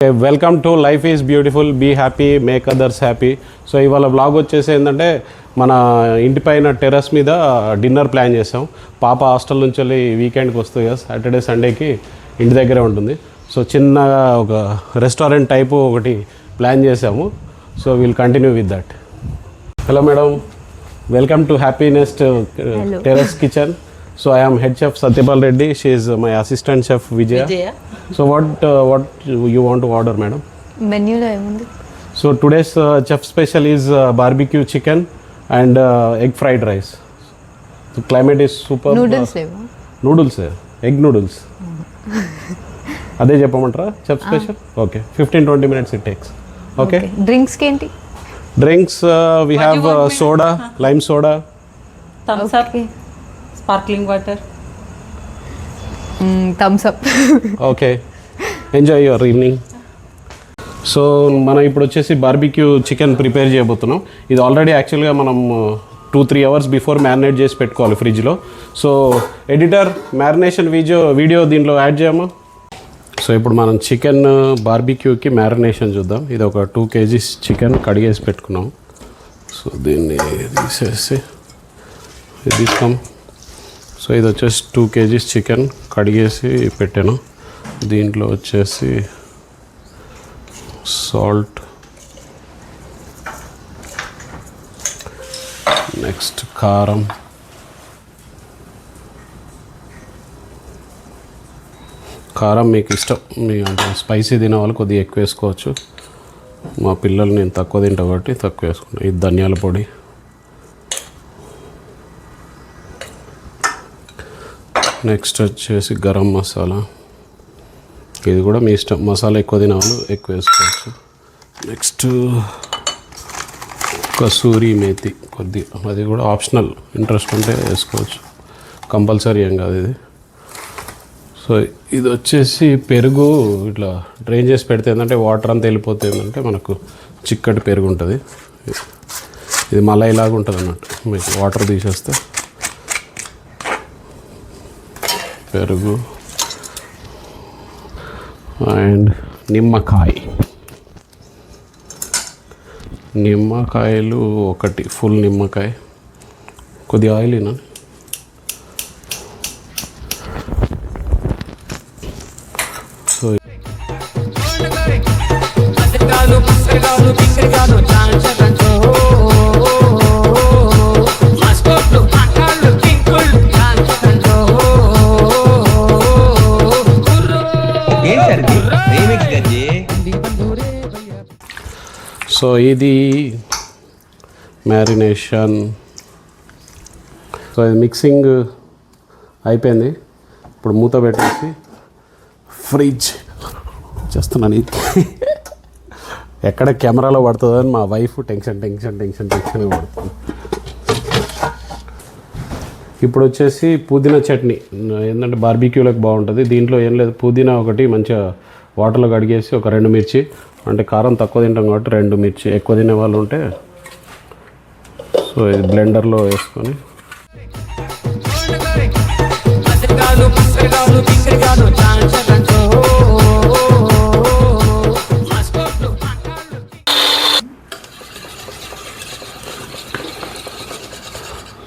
Welcome to life is beautiful, be happy, make others happy. So ఇవాళ vlog వచ్చేసి ఏంటంటే మన ఇంటి పైన టెర్రస్ మీద డిన్నర్ ప్లాన్ చేసాం. పాప హాస్టల్ నుంచి వెళ్ళి వీకెండ్కి వస్తుంది కదా, సాటర్డే సండేకి ఇంటి దగ్గరే ఉంటుంది. సో చిన్నగా ఒక రెస్టారెంట్ టైపు ఒకటి ప్లాన్ చేసాము. So will continue with that. Hello madam, welcome to happiness terrace kitchen. So I am head chef Satyapal Reddy. She is my assistant chef Vijaya. So what you want to order, madam? Menu lo emundi. So today's chef special is barbecue chicken and egg fried rice. The climate is super. Noodles leva. Noodles, egg noodles. Ade cheppamantara chef special. Okay, 15-20 minutes it takes. Okay. Drinks ki enti? Drinks we have soda, lime soda, thumbs up, sparkling water. Thumbs up. Okay, enjoy your evening. So మనం ఇప్పుడు వచ్చేసి barbecue chicken prepare చేయబోతున్నాం. ఇది already యాక్చువల్గా మనం 2-3 hours before marinate చేసి పెట్టుకోవాలి ఫ్రిడ్జ్లో. సో ఎడిటర్, మ్యారినేషన్ వీడియో దీంట్లో యాడ్ చేయమా. సో ఇప్పుడు మనం చికెన్ బార్బిక్యూకి మ్యారినేషన్ చూద్దాం. ఇది ఒక 2 kgs చికెన్ కడిగేసి పెట్టుకున్నాం. సో దీన్ని తీసేసి ఇది తీసుకోం. సో ఇది వచ్చేసి 2 kgs చికెన్ కడిగేసి పెట్టాను. దీంట్లో వచ్చేసి సాల్ట్, నెక్స్ట్ కారం, మీకు ఇష్టం, మీ అంటే స్పైసీ తినే వాళ్ళు కొద్దిగా ఎక్కువ వేసుకోవచ్చు. మా పిల్లలు నేను తక్కువ తింటా కాబట్టి తక్కువ వేసుకున్నాను. ఇది ధనియాల పొడి, నెక్స్ట్ వచ్చేసి గరం మసాలా. ఇది కూడా మీ ఇష్టం, మసాలా ఎక్కువ తినేవాళ్ళు ఎక్కువ వేసుకోవచ్చు. నెక్స్ట్ కసూరి మేతి కొద్దిగా, అది కూడా ఆప్షనల్, ఇంట్రెస్ట్ ఉంటే వేసుకోవచ్చు, కంపల్సరీ ఏం కాదు ఇది. సో ఇది వచ్చేసి పెరుగు ఇట్లా డ్రైన్ చేసి పెడితే ఏంటంటే వాటర్ అంతా వెళ్ళిపోతే ఏంటంటే మనకు చిక్కటి పెరుగు ఉంటుంది. ఇది మలైలాగా ఉంటుంది అన్నట్టు, మీకు వాటర్ తీసేస్తే పెరుగు అండ్ నిమ్మకాయలు ఒకటి ఫుల్ నిమ్మకాయ, కొద్దిగా ఆయిల్ అయినా. సో సో ఇది మ్యారినేషన్. సో ఇది మిక్సింగ్ అయిపోయింది. ఇప్పుడు మూత పెట్టేసి ఫ్రిడ్జ్ చేస్తున్నాను. ఇది ఎక్కడ కెమెరాలో పడుతుందని మా వైఫ్ టెన్షన్ పడుతుంది. ఇప్పుడు వచ్చేసి పుదీనా చట్నీ, ఏంటంటే బార్బిక్యూలకు బాగుంటుంది. దీంట్లో ఏం లేదు, పుదీనా ఒకటి మంచిగా వాటర్లో కడిగేసి ఒక 2 మిర్చి, అంటే కారం తక్కువ తింటాం కాబట్టి 2 మిర్చి, ఎక్కువ తినే వాళ్ళు ఉంటే సో ఇది బ్లెండర్లో వేసుకొని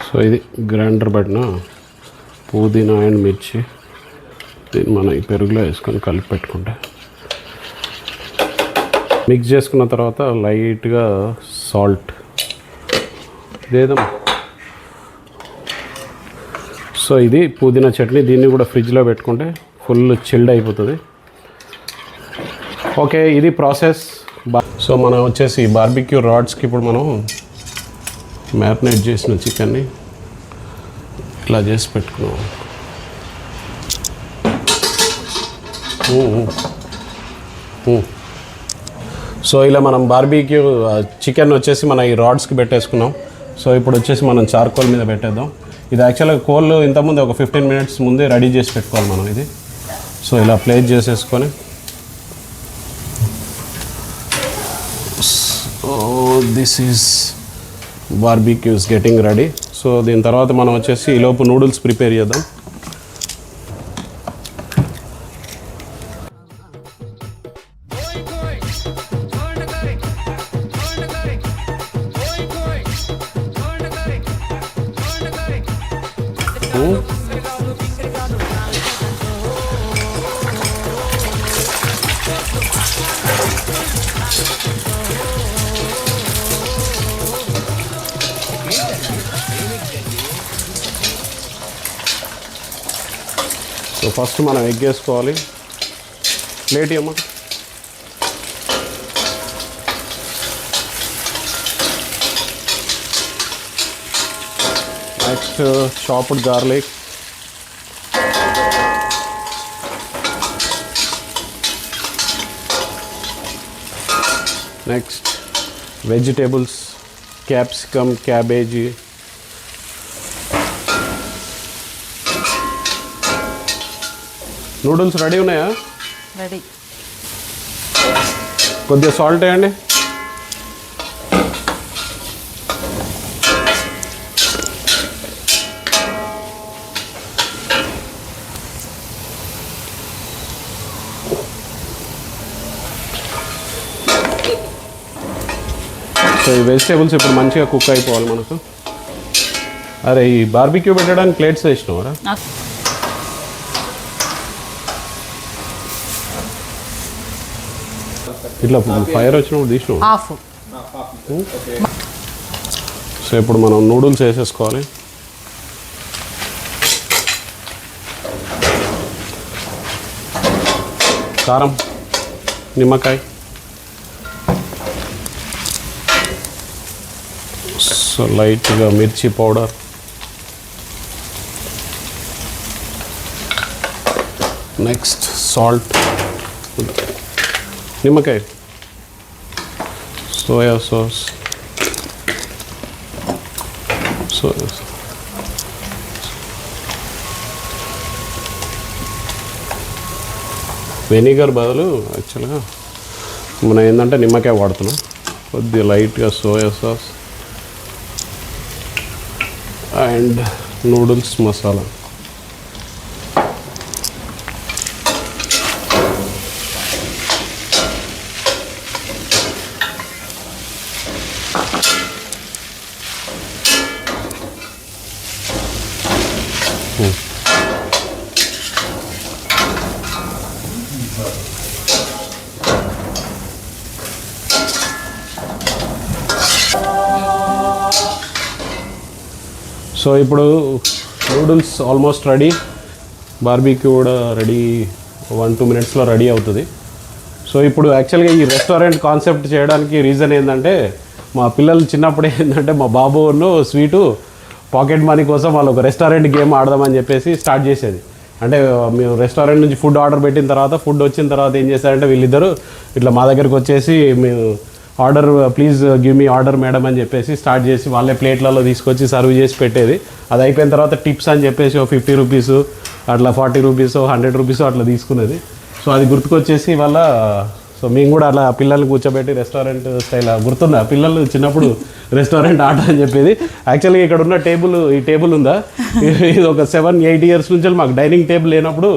సో ఇది గ్రైండర్ పట్టిన పుదీనా అండ్ మిర్చి, దీన్ని మనం ఈ పెరుగులో వేసుకొని కలిపి పెట్టుకుంటే మిక్స్ చేసుకున్న తర్వాత లైట్గా సాల్ట్ వేద్దాం. సో ఇది పుదీనా చట్నీ, దీన్ని కూడా ఫ్రిడ్జ్లో పెట్టుకుంటే ఫుల్ చిల్డ్ అయిపోతుంది. ఓకే, ఇది ప్రాసెస్. సో మనం వచ్చేసి బార్బిక్యూ రాడ్స్కి ఇప్పుడు మనం మ్యారినేట్ చేసిన చికెన్ని ఇలా చేసి పెట్టుకున్నాం. సో ఇలా మనం బార్బీక్యూ చికెన్ వచ్చేసి మన ఈ రాడ్స్కి పెట్టేసుకున్నాం. సో ఇప్పుడు వచ్చేసి మనం చార్కోల్ మీద పెట్టేద్దాం. ఇది యాక్చువల్గా కోల్ ఇంతకుముందు ఒక 15 minutes ముందే రెడీ చేసి పెట్టుకోవాలి మనం ఇది. సో ఇలా ప్లేస్ చేసేసుకొని so this is barbecues getting ready. So దీని తర్వాత మనం వచ్చేసి ఈలోపు నూడిల్స్ ప్రిపేర్ చేద్దాం. సో ఫస్ట్ మనం ఎగ్ వేసుకోవాలి. ప్లేట్ ఇవ్వమ్మా. Next chopped garlic, next vegetables, capsicum, cabbage, noodles ready ఉన్నాయా? రెడీ. కొద్దిగా సాల్ట్ వేయండి. సో ఈ వెజిటేబుల్స్ ఇప్పుడు మంచిగా కుక్ అయిపోవాలి మనకు. అరే ఈ బార్బిక్యూ పెట్టడానికి ప్లేట్స్ వేసినావరా? ఇట్లా ఫైర్ వచ్చినప్పుడు తీసినావు. హాఫ్. సో ఇప్పుడు మనం నూడిల్స్ వేసేసుకోవాలి. కారం, నిమ్మకాయ, సో లైట్గా మిర్చి పౌడర్, నెక్స్ట్ సాల్ట్, నిమ్మకాయ, సోయా సాస్, వెనిగర్ బదులు యాక్చువల్గా మనం ఏంటంటే నిమ్మకాయ వాడుతున్నాం. కొద్దిగా లైట్గా soya sauce and noodles masala. So ఇప్పుడు నూడిల్స్ ఆల్మోస్ట్ రెడీ, బార్బీక్యూ కూడా రెడీ, 1-2 మినిట్స్లో రెడీ అవుతుంది. సో ఇప్పుడు యాక్చువల్గా ఈ రెస్టారెంట్ కాన్సెప్ట్ చేయడానికి రీజన్ ఏంటంటే మా పిల్లలు చిన్నప్పుడు ఏంటంటే మా బాబును స్వీటు పాకెట్ మనీ కోసం వాళ్ళు ఒక రెస్టారెంట్ గేమ్ ఆడదామని చెప్పేసి స్టార్ట్ చేసేది. అంటే మేము రెస్టారెంట్ నుంచి ఫుడ్ ఆర్డర్ పెట్టిన తర్వాత ఫుడ్ వచ్చిన తర్వాత ఏం చేశారంటే వీళ్ళిద్దరూ ఇట్లా మా దగ్గరికి వచ్చేసి మేము order please give me order madam అని చెప్పేసి స్టార్ట్ చేసి వాళ్ళే ప్లేట్లలో తీసుకొచ్చి సర్వ్ చేసి పెట్టేది. అది అయిపోయిన తర్వాత టిప్స్ అని చెప్పేసి 50 రూపీసు అట్లా 40 రూపీసు 100 రూపీసు అట్లా తీసుకునేది. సో అది గుర్తుకొచ్చేసి వాళ్ళ సో మేము కూడా అలా పిల్లల్ని కూర్చోబెట్టి రెస్టారెంట్ స్టైల్ గుర్తుందా పిల్లలు చిన్నప్పుడు రెస్టారెంట్ ఆట అని చెప్పేది. యాక్చువల్గా ఇక్కడ ఉన్న ఈ టేబుల్ ఉందా, ఇది ఒక 7-8 ఇయర్స్ నుంచి మాకు డైనింగ్ టేబుల్ లేనప్పుడు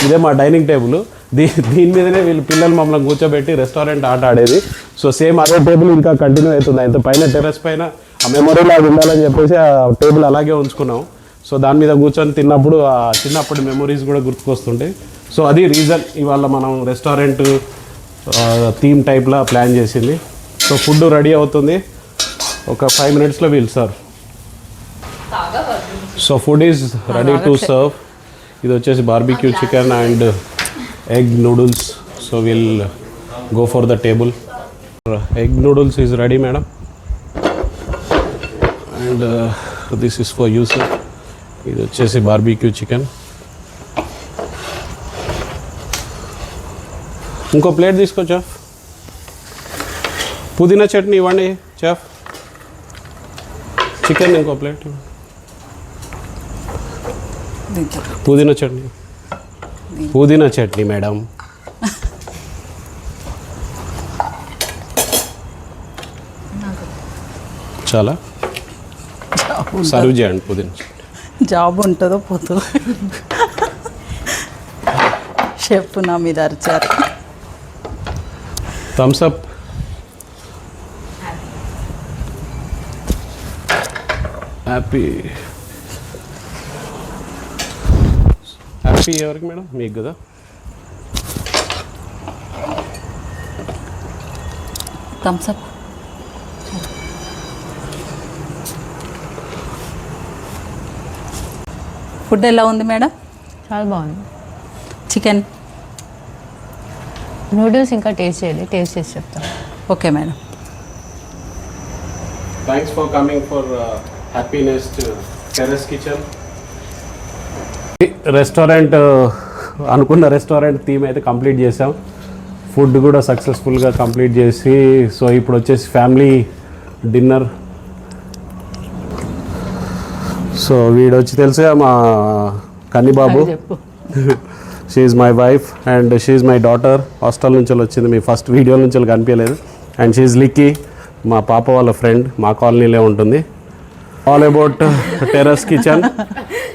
ఇదే మా డైనింగ్ టేబుల్. దీని మీదనే వీళ్ళు పిల్లలు మమ్మల్ని కూర్చోబెట్టి రెస్టారెంట్ ఆట ఆడేది. సో సేమ్ అదే టేబుల్ ఇంకా కంటిన్యూ అవుతుంది. ఇంత పైన టెర్రస్ పైన ఆ మెమొరీ లాగా ఉండాలని చెప్పేసి ఆ టేబుల్ అలాగే ఉంచుకున్నాం. సో దాని మీద కూర్చొని తిన్నప్పుడు ఆ చిన్నప్పటి మెమొరీస్ కూడా గుర్తుకొస్తుంటాయి. సో అది రీజన్ ఇవాళ మనం రెస్టారెంట్ థీమ్ టైప్లో ప్లాన్ చేసింది. సో ఫుడ్ రెడీ అవుతుంది, ఒక 5 మినిట్స్లో we'll serve. So food is ready to serve. ఇది వచ్చేసి barbecue chicken and egg noodles. So we'll go for the table. Egg noodles is ready madam and this is for you sir. ఇది వచ్చేసి barbecue chicken. ఇంకో plate తీసుకో chef. పుదీనా చట్నీ ఇవ్వండి chef. Chicken ఇంకో plate. పుదీనా చట్నీ, పుదీనా చట్నీ మేడం. చాలా సర్వ్ చేయండి పుదీనా చట్నీ. జాబ్ ఉంటుందో పోతుందో షెఫ్ నా మీద అరిచారు. Thumbs up. హ్యాపీ కాఫీ ఎవరికి మేడం? మీకు కదా. Thums up. ఫుడ్ ఎలా ఉంది మేడం? చాలా బాగుంది. చికెన్ నూడిల్స్ ఇంకా టేస్ట్ చేయాలి, టేస్ట్ చేసి చెప్తాను. Okay madam. Thanks for coming for happiness terrace kitchen. Restaurant అనుకున్న రెస్టారెంట్ థీమ్ అయితే కంప్లీట్ చేసాం. ఫుడ్ కూడా సక్సెస్ఫుల్గా కంప్లీట్ చేసి, సో ఇప్పుడు వచ్చేసి ఫ్యామిలీ డిన్నర్. సో వీడు వచ్చి తెలుసా మా కన్నిబాబు. చెప్పు. She is my wife and she is my daughter. Hostel నుంచి వచ్చింది, మీ ఫస్ట్ వీడియో నుంచి కనిపించలేదు. అండ్ షీ ఈజ్ లిక్కీ, మా పాప వాళ్ళ ఫ్రెండ్, మా కాలనీలో ఉంటుంది. All about terrace kitchen.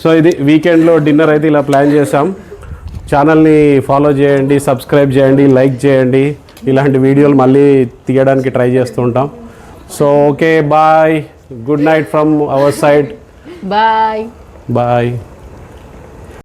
So ఇది వీకెండ్లో డిన్నర్ అయితే ఇలా ప్లాన్ చేసాం. ఛానల్ని ఫాలో చేయండి, సబ్స్క్రైబ్ చేయండి, లైక్ చేయండి. ఇలాంటి వీడియోలు మళ్ళీ తీయడానికి ట్రై చేస్తూ ఉంటాం. So okay, bye, good night from our side. Bye. Bye.